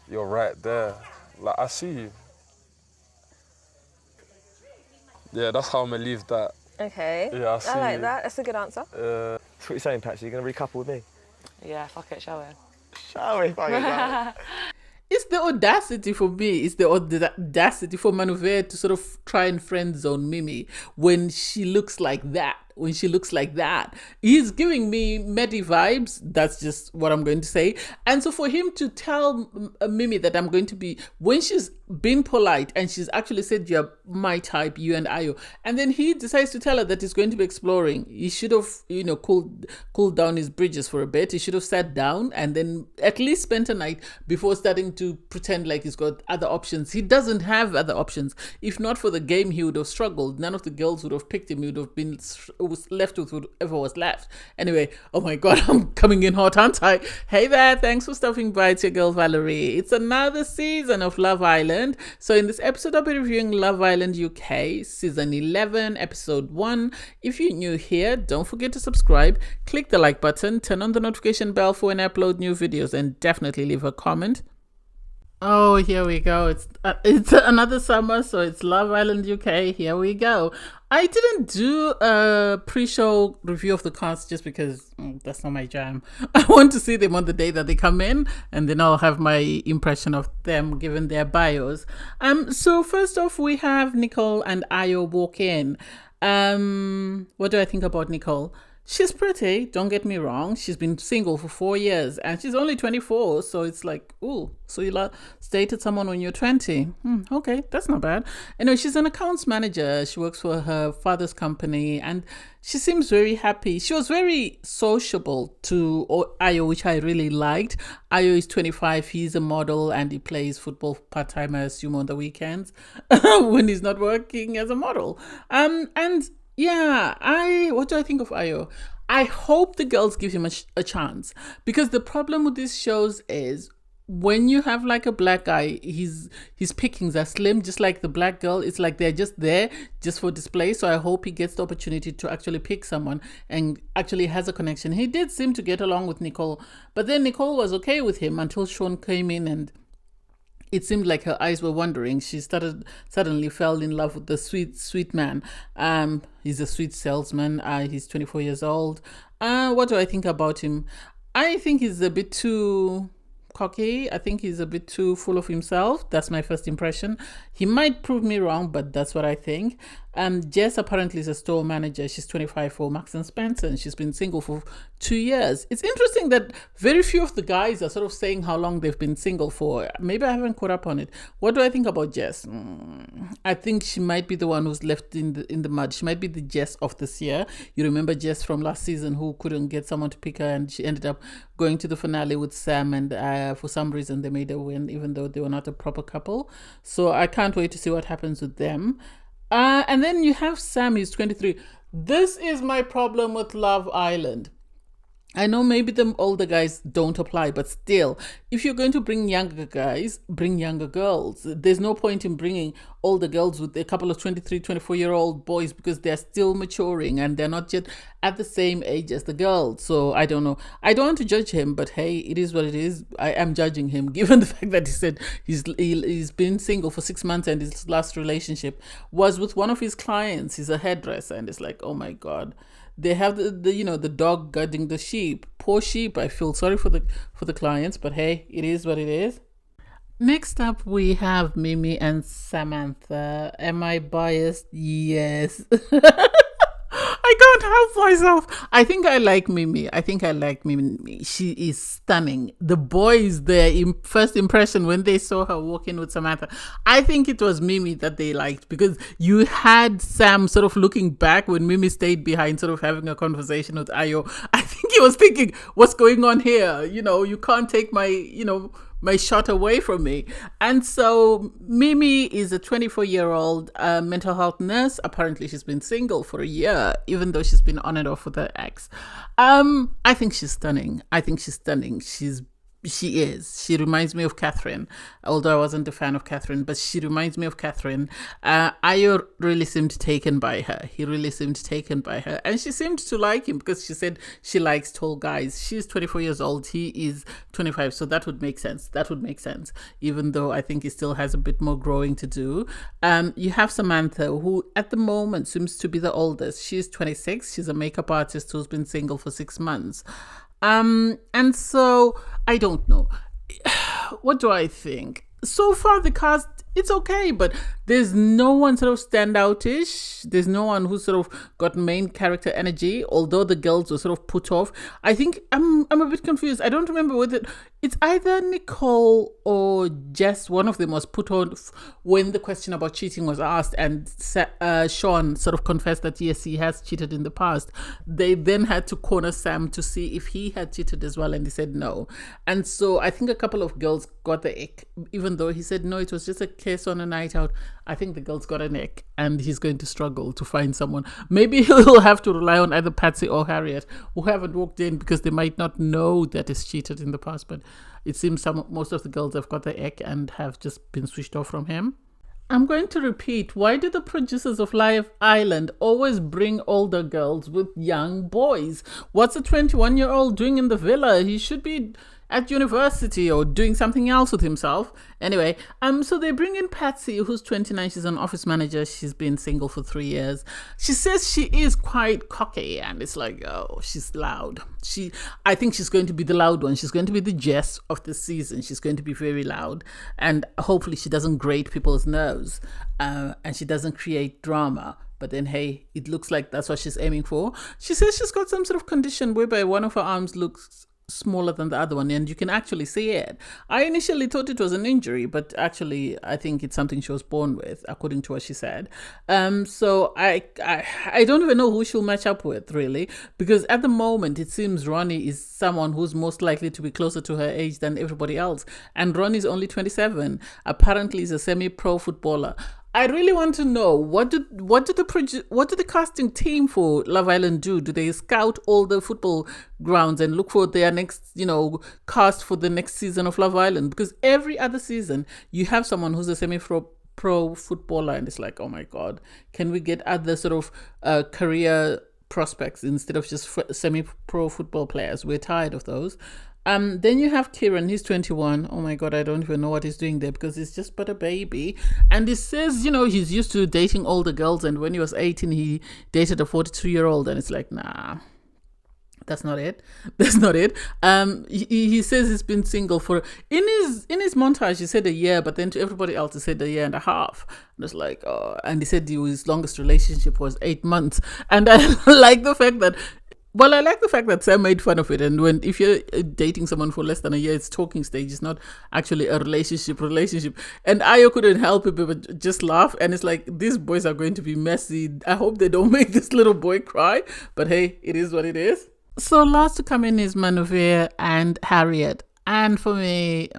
you're right there. Like, I see you. Yeah, that's how I'm gonna leave that. Okay. Yeah, I see I like you. that. That's a good answer. So what you're saying, Patsy, you're going to recouple with me? Yeah, fuck it, shall we? Shall we? Fuck it. It's the audacity for me. It's the audacity for Manuver to sort of try and friend zone Mimii when she looks like that. When she looks like that, he's giving me Medi vibes. That's just what I'm going to say. And so for him to tell Mimii that I'm going to be, when she's been polite and she's actually said you're my type, you and Ayo, and then he decides to tell her that he's going to be exploring. He should have, cooled down his bridges for a bit. He should have sat down and then at least spent a night before starting to pretend like he's got other options. He doesn't have other options. If not for the game, he would have struggled. None of the girls would have picked him. He would have been was left with whatever was left. Anyway, oh my god, I'm coming in hot, aren't I? Hey there, thanks for stopping by. It's your girl Valerie. It's another season of Love Island. So in this episode, I'll be reviewing Love Island UK season 11 episode 1. If you're new here, don't forget to subscribe, click the like button, turn on the notification bell for when I upload new videos, and definitely leave a comment. Oh, here we go. It's another summer, so it's Love Island UK. Here we go. I didn't do a pre-show review of the cast just because that's not my jam. I want to see them on the day that they come in, and then I'll have my impression of them given their bios. So first off, we have Nicole and Ayo walk in. What do I think about Nicole? She's pretty, don't get me wrong. She's been single for 4 years and she's only 24. So it's like, ooh, so you dated someone when you're 20. Okay, that's not bad. Anyway, she's an accounts manager. She works for her father's company and she seems very happy. She was very sociable to Ayo, which I really liked. Ayo is 25. He's a model and he plays football part-time, I assume, on the weekends when he's not working as a model. Yeah, what do I think of Ayo? I hope the girls give him a chance, because the problem with these shows is when you have like a black guy, his pickings are slim, just like the black girl. It's like they're just there just for display. So I hope he gets the opportunity to actually pick someone and actually has a connection. He did seem to get along with Nicole, but then Nicole was okay with him until Sean came in and it seemed like her eyes were wandering. She suddenly fell in love with the sweet man. He's a sweet salesman. He's 24 years old. What do I think about him? I think he's a bit too cocky. I think he's a bit too full of himself. That's my first impression. He might prove me wrong, but that's what I think. Jess apparently is a store manager. She's 25 for Marks and Spencer, and she's been single for 2 years. It's interesting that very few of the guys are sort of saying how long they've been single for. Maybe I haven't caught up on it. What do I think about Jess? I think she might be the one who's left in the mud. She might be the Jess of this year. You remember Jess from last season who couldn't get someone to pick her, and she ended up going to the finale with Sam, and for some reason they made her win, even though they were not a proper couple. So I can't wait to see what happens with them. And then you have Sam, he's 23. This is my problem with Love Island. I know maybe the older guys don't apply, but still, if you're going to bring younger guys, bring younger girls. There's no point in bringing older girls with a couple of 23, 24-year-old boys, because they're still maturing and they're not yet at the same age as the girls. So I don't know. I don't want to judge him, but hey, it is what it is. I am judging him given the fact that he said he's been single for 6 months and his last relationship was with one of his clients. He's a hairdresser, and it's like, oh my God. They have the dog guarding the sheep. Poor sheep. I feel sorry for the clients, but hey, it is what it is. Next up, we have Mimii and Samantha. Am I biased? Yes. I can't help myself. I think I like Mimii. She is stunning. The boys, their first impression when they saw her walk in with Samantha, I think it was Mimii that they liked, because you had Sam sort of looking back when Mimii stayed behind, sort of having a conversation with Ayo. I think he was thinking, what's going on here? You can't take my shot away from me. And so Mimii is a 24-year-old mental health nurse. Apparently she's been single for a year, even though she's been on and off with her ex. I think she's stunning. She's She is. She reminds me of Catherine, although I wasn't a fan of Catherine, but she reminds me of Catherine. Ayo really seemed taken by her. He really seemed taken by her. And she seemed to like him because she said she likes tall guys. She's 24 years old. He is 25. So that would make sense. That would make sense, even though I think he still has a bit more growing to do. You have Samantha, who at the moment seems to be the oldest. She's 26. She's a makeup artist who's been single for 6 months. And so I don't know. What do I think? So far, the cast, it's okay, but there's no one sort of standoutish. There's no one who sort of got main character energy, although the girls were sort of put off. I think I'm a bit confused. I don't remember whether it's either Nicole or Jess. One of them was put on when the question about cheating was asked, and Sean sort of confessed that yes, he has cheated in the past. They then had to corner Sam to see if he had cheated as well, and he said no. And so I think a couple of girls got the ick, even though he said no, it was just a case on a night out. I think the girls got an ick, and he's going to struggle to find someone. Maybe he'll have to rely on either Patsy or Harriet, who haven't walked in because they might not know that it's cheated in the past. But it seems most of the girls have got the ick and have just been switched off from him. I'm going to repeat, why do the producers of Live Island always bring older girls with young boys? What's a 21-year-old doing in the villa? He should be at university or doing something else with himself. Anyway, so they bring in Patsy, who's 29. She's an office manager. She's been single for 3 years. She says she is quite cocky, and it's like, oh, she's loud. I think she's going to be the loud one. She's going to be the Jess of the season. She's going to be very loud, and hopefully she doesn't grate people's nerves, and she doesn't create drama. But then, hey, it looks like that's what she's aiming for. She says she's got some sort of condition whereby one of her arms looks smaller than the other one, and you can actually see it. I initially thought it was an injury, but actually I think it's something she was born with, according to what she said. So I don't even know who she'll match up with, really, because at the moment it seems Ronnie is someone who's most likely to be closer to her age than everybody else, and Ronnie's only 27. Apparently he's a semi-pro footballer. I really want to know, what do the casting team for Love Island do? Do they scout all the football grounds and look for their next, cast for the next season of Love Island? Because every other season you have someone who's a semi-pro footballer, and it's like, oh my God, can we get other sort of career prospects instead of just semi-pro football players? We're tired of those. Then you have Kieran, he's 21. Oh my God, I don't even know what he's doing there because he's just but a baby. And he says, he's used to dating older girls, and when he was 18, he dated a 42-year-old, and it's like, nah, that's not it. That's not it. He says he's been single for, in his montage, he said a year, but then to everybody else, he said a year and a half. And it's like, oh, and he said his longest relationship was 8 months. And I like the fact that Sam made fun of it. And if you're dating someone for less than a year, it's talking stage. It's not actually a relationship. And Ayo couldn't help it but just laugh. And it's like, these boys are going to be messy. I hope they don't make this little boy cry. But hey, it is what it is. So last to come in is Mimii and Harriet. And for me,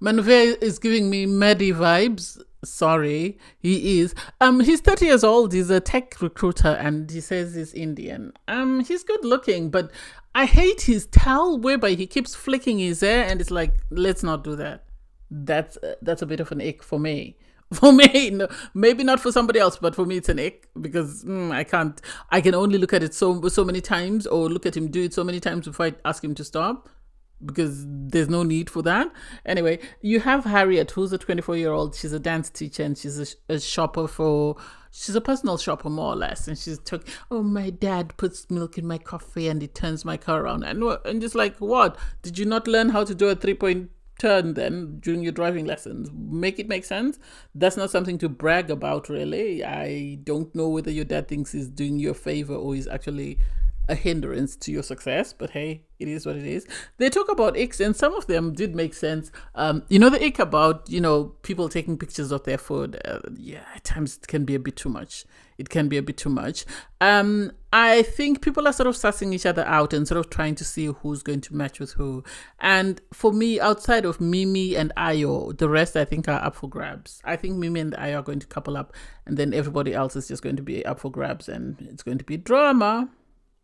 Mimii is giving me Maddie vibes. Sorry, he is. He's 30 years old. He's a tech recruiter, and he says he's Indian. He's good looking, but I hate his towel whereby he keeps flicking his hair, and it's like, let's not do that. That's a bit of an ick for me. For me, no, maybe not for somebody else, but for me it's an ick because I can only look at it so many times, or look at him do it so many times before I ask him to stop, because there's no need for that. Anyway, you have Harriet, who's a 24-year-old. She's a dance teacher, and she's a shopper she's a personal shopper, more or less. And she's talking, oh, my dad puts milk in my coffee and he turns my car around. And just like, what? Did you not learn how to do a 3-point turn then during your driving lessons? Make it make sense. That's not something to brag about, really. I don't know whether your dad thinks he's doing you a favor or he's actually a hindrance to your success, but hey, it is what it is. They talk about icks, and some of them did make sense. The ick about, people taking pictures of their food. At times it can be a bit too much. I think people are sort of sussing each other out and sort of trying to see who's going to match with who. And for me, outside of Mimii and Ayo, the rest I think are up for grabs. I think Mimii and Ayo are going to couple up, and then everybody else is just going to be up for grabs, and it's going to be drama.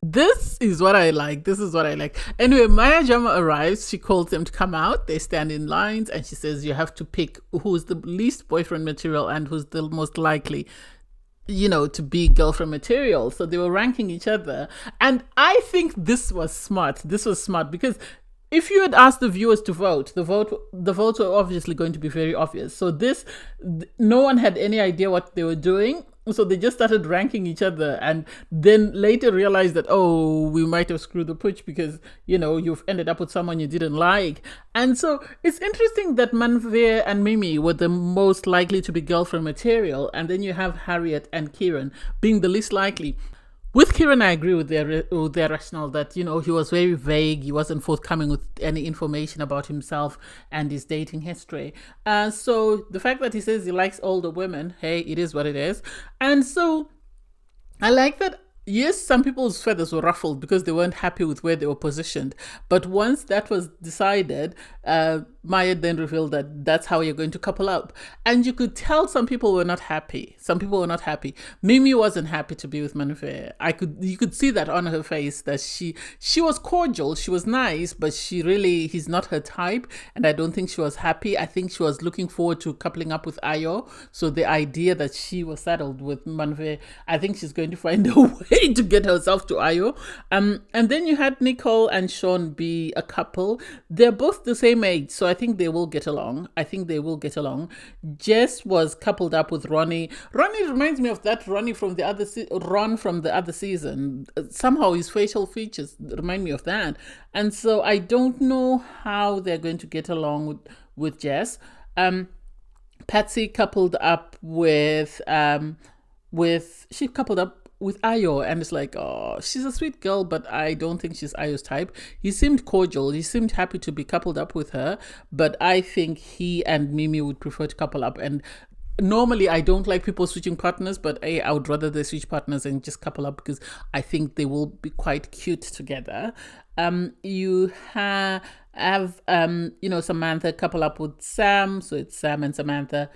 This is what I like. This is what I like. Anyway, Maya Jama arrives. She calls them to come out. They stand in lines and she says, you have to pick who's the least boyfriend material and who's the most likely, to be girlfriend material. So they were ranking each other. And I think this was smart. This was smart because if you had asked the viewers to vote, the votes were obviously going to be very obvious. So no one had any idea what they were doing. So they just started ranking each other and then later realized that, oh, we might have screwed the pooch because, you've ended up with someone you didn't like. And so it's interesting that Manvir and Mimii were the most likely to be girlfriend material. And then you have Harriet and Kieran being the least likely. With Kieran, I agree with their rationale that, he was very vague. He wasn't forthcoming with any information about himself and his dating history. So the fact that he says he likes older women, hey, it is what it is. And so I like that. Yes, some people's feathers were ruffled because they weren't happy with where they were positioned. But once that was decided, Maya then revealed that that's how you're going to couple up. And you could tell some people were not happy. Some people were not happy. Mimii wasn't happy to be with Manvir. You could see that on her face that she was cordial, she was nice, but he's not her type. And I don't think she was happy. I think she was looking forward to coupling up with Ayo. So the idea that she was saddled with Manvir, I think she's going to find a way to get herself to Ayo. And then you had Nicole and Sean be a couple. They're both the same age, so I think they will get along. Jess was coupled up with Ronnie. Ronnie reminds me of that Ronnie from the other Ron from the other season. Somehow his facial features remind me of that. And so I don't know how they're going to get along with Jess. Patsy coupled up with Ayo, and it's like, oh, she's a sweet girl, but I don't think she's Ayo's type. He seemed cordial. He seemed happy to be coupled up with her, but I think he and Mimii would prefer to couple up. And normally I don't like people switching partners, but I would rather they switch partners and just couple up because I think they will be quite cute together. You have Samantha couple up with Sam, so it's Sam and Samantha.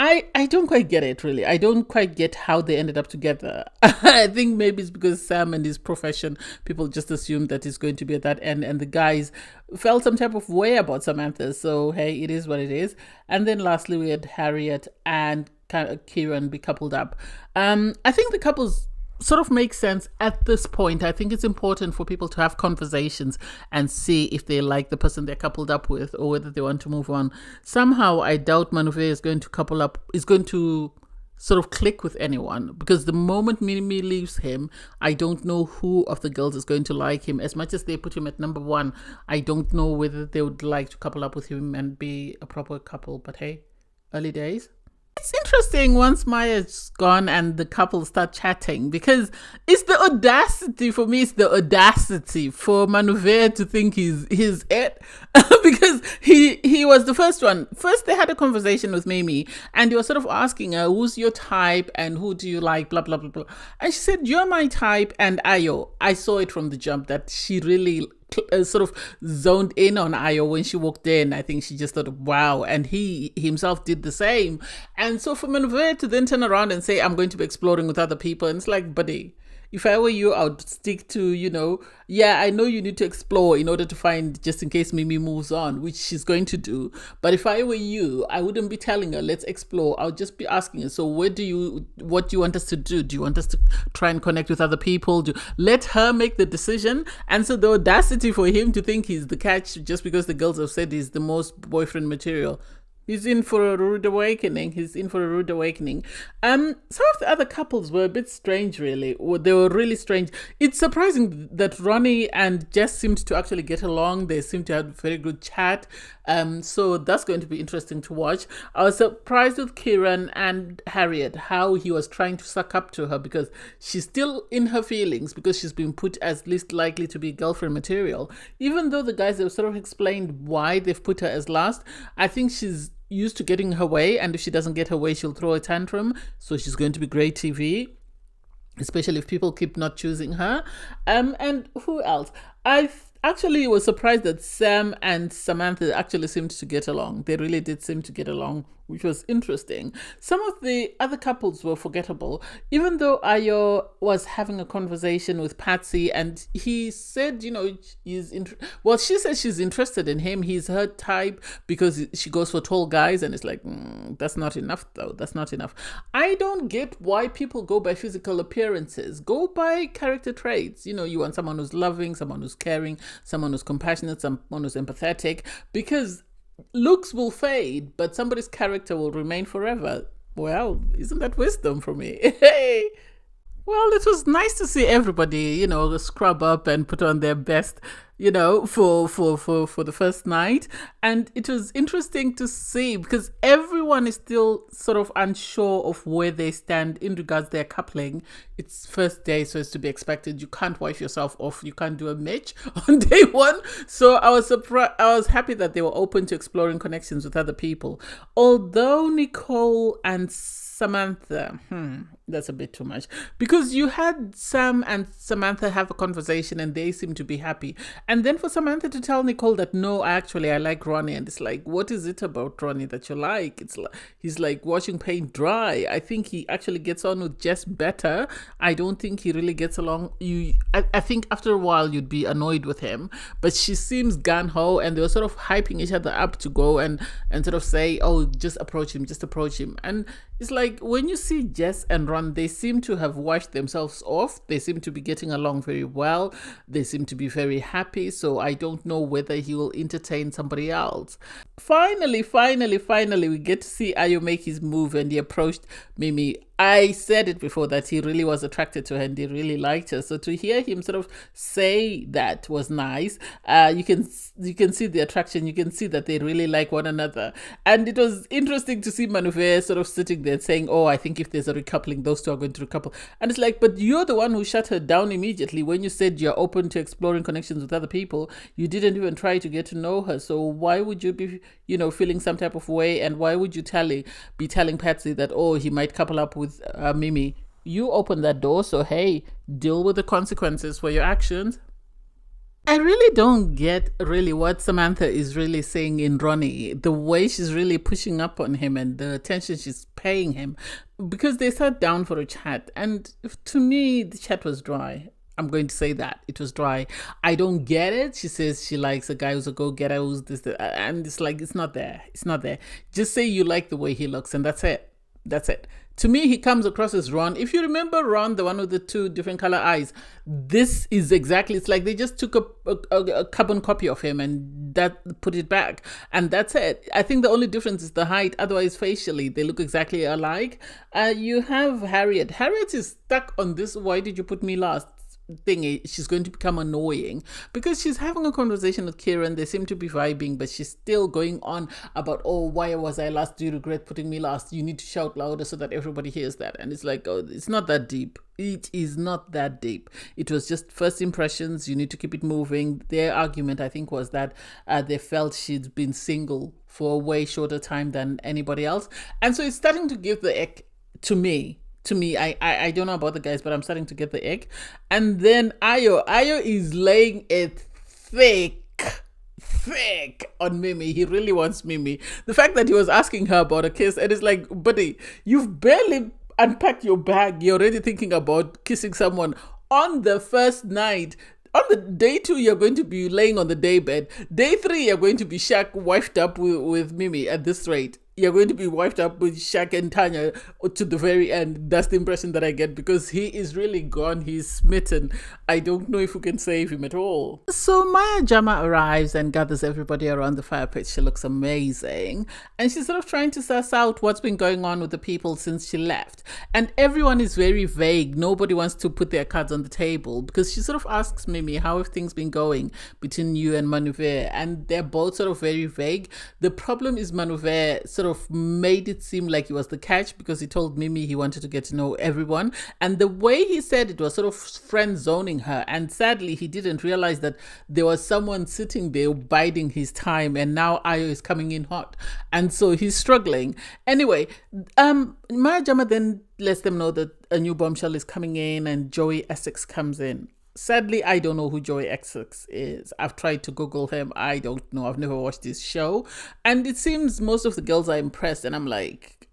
I don't quite get it, really. I don't quite get how they ended up together. I think maybe it's because Sam and his profession, people just assumed that he's going to be at that end, and the guys felt some type of way about Samantha. So, hey, it is what it is. And then lastly, we had Harriet and Kieran be coupled up. I think the couples sort of makes sense at this point. I think it's important for people to have conversations and see if they like the person they're coupled up with or whether they want to move on. Somehow I doubt Manvir is going to sort of click with anyone, because the moment Mimii leaves him, I don't know who of the girls is going to like him. As much as they put him at number one, I don't know whether they would like to couple up with him and be a proper couple. But hey, early days. It's interesting once Maya's gone and the couple start chatting, because it's the audacity for Manvir to think he's it because he was the first one. First they had a conversation with Mimii and he was sort of asking her, who's your type and who do you like, blah blah blah blah, and she said, you're my type and Ayo. I saw it from the jump that she really sort of zoned in on Ayo when she walked in. I think she just thought, wow, and he himself did the same. And so for Manvir to then turn around and say, I'm going to be exploring with other people, and it's like, buddy, if I were you, I would stick to, I know you need to explore in order to find, just in case Mimii moves on, which she's going to do. But if I were you, I wouldn't be telling her, let's explore. I'll just be asking her, so what do you want us to do? Do you want us to try and connect with other people? Let her make the decision. And so the audacity for him to think he's the catch just because the girls have said he's the most boyfriend material. He's in for a rude awakening. Some of the other couples were a bit strange, really. They were really strange. It's surprising that Ronnie and Jess seemed to actually get along. They seemed to have a very good chat. So that's going to be interesting to watch. I was surprised with Kieran and Harriet, how he was trying to suck up to her because she's still in her feelings because she's been put as least likely to be girlfriend material. Even though the guys have sort of explained why they've put her as last, I think she's used to getting her way, and if she doesn't get her way, she'll throw a tantrum. So she's going to be great TV, especially if people keep not choosing her. And who else? I actually was surprised that Sam and Samantha actually seemed to get along. They really did seem to get along, which was interesting. Some of the other couples were forgettable, even though Ayo was having a conversation with Patsy and he said, well, she said she's interested in him. He's her type because she goes for tall guys, and it's like, that's not enough though. That's not enough. I don't get why people go by physical appearances. Go by character traits. You want someone who's loving, someone who's caring, someone who's compassionate, someone who's empathetic, because looks will fade, but somebody's character will remain forever. Well, isn't that wisdom for me? Hey! Well, it was nice to see everybody, scrub up and put on their best, for the first night. And it was interesting to see because everyone is still sort of unsure of where they stand in regards to their coupling. It's first day, so it's to be expected. You can't wipe yourself off. You can't do a match on day one. So I was surprised. I was happy that they were open to exploring connections with other people. Although Nicole and Samantha, that's a bit too much, because you had Sam and Samantha have a conversation and they seem to be happy, and then for Samantha to tell Nicole that no, actually I like Ronnie, and it's like, what is it about Ronnie that you like? It's like he's like watching paint dry. I think he actually gets on with Jess better. I don't think he really gets along. I think after a while you'd be annoyed with him, but she seems gun-ho, and they were sort of hyping each other up to go and sort of say, oh, just approach him, and it's like when you see Jess and Ron, they seem to have washed themselves off. They seem to be getting along very well. They seem to be very happy. So I don't know whether he will entertain somebody else. Finally, we get to see Ayo make his move, and he approached Mimii. I said it before that he really was attracted to her and he really liked her. So to hear him sort of say that was nice. You can see the attraction. You can see that they really like one another. And it was interesting to see Manuve sort of sitting there saying, oh, I think if there's a recoupling, those two are going to recouple. And it's like, but you're the one who shut her down immediately when you said you're open to exploring connections with other people. You didn't even try to get to know her. So why would you be, feeling some type of way? And why would you be telling Patsy that, oh, he might couple up with Mimii? You opened that door, so hey, deal with the consequences for your actions. I really don't get what Samantha is really saying in Ronnie, the way she's really pushing up on him and the attention she's paying him, because they sat down for a chat, and to me the chat was dry. I'm going to say that it was dry. I don't get it. She says she likes a guy who's a go-getter, who's this, and it's like, it's not there. Just say you like the way he looks, and that's it. To me, he comes across as Ron. If you remember Ron, the one with the two different color eyes, this is exactly, it's like they just took a carbon copy of him and that put it back. And that's it. I think the only difference is the height. Otherwise, facially, they look exactly alike. You have Harriet. Harriet is stuck on this, why did you put me last? Thing. She's going to become annoying because she's having a conversation with Kieran. They seem to be vibing, but she's still going on about, oh, why was I last? Do you regret putting me last? You need to shout louder so that everybody hears that. And it's like, oh, it's not that deep. It is not that deep. It was just first impressions. You need to keep it moving. Their argument, I think, was that they felt she'd been single for a way shorter time than anybody else. And so it's starting to give the ick to me. I don't know about the guys, but I'm starting to get the ick. And then Ayo is laying it thick on Mimii. He really wants Mimii. The fact that he was asking her about a kiss, and it's like, buddy, you've barely unpacked your bag. You're already thinking about kissing someone on the first night. On the day 2, you're going to be laying on the daybed. Day 3, you're going to be wifed up with Mimii at this rate. You're going to be wifed up with Shaq and Tanya to the very end. That's the impression that I get, because he is really gone. He's smitten. I don't know if we can save him at all. So Maya Jama arrives and gathers everybody around the fire pit. She looks amazing. And she's sort of trying to suss out what's been going on with the people since she left. And everyone is very vague. Nobody wants to put their cards on the table, because she sort of asks Mimii, how have things been going between you and Manuve? And they're both sort of very vague. The problem is Manuve sort of made it seem like he was the catch, because he told Mimii he wanted to get to know everyone, and the way he said it was sort of friend zoning her, and sadly he didn't realize that there was someone sitting there biding his time, and now Ayo is coming in hot, and so he's struggling. Anyway, Maya Jama then lets them know that a new bombshell is coming in, and Joey Essex comes in. Sadly, I don't know who Joey XX is. I've tried to Google him. I don't know. I've never watched this show. And it seems most of the girls are impressed. And I'm like,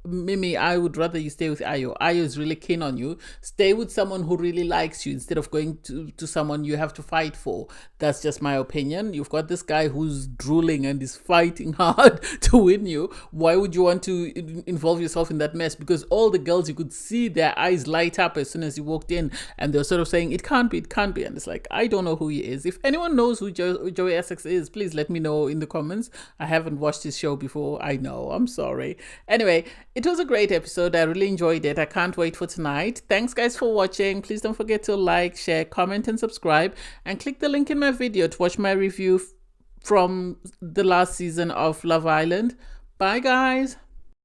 Mimii, I would rather you stay with Ayo. Ayo is really keen on you. Stay with someone who really likes you instead of going to someone you have to fight for. That's just my opinion. You've got this guy who's drooling and is fighting hard to win you. Why would you want to involve yourself in that mess? Because all the girls, you could see their eyes light up as soon as you walked in, and they're sort of saying, it can't be, it can't be. And it's like, I don't know who he is. If anyone knows who Joey Essex is, please let me know in the comments. I haven't watched his show before. I know, I'm sorry. Anyway, it was a great episode. I really enjoyed it. I can't wait for tonight. Thanks guys for watching. Please don't forget to like, share, comment and subscribe, and click the link in my video to watch my review from the last season of Love Island. Bye guys.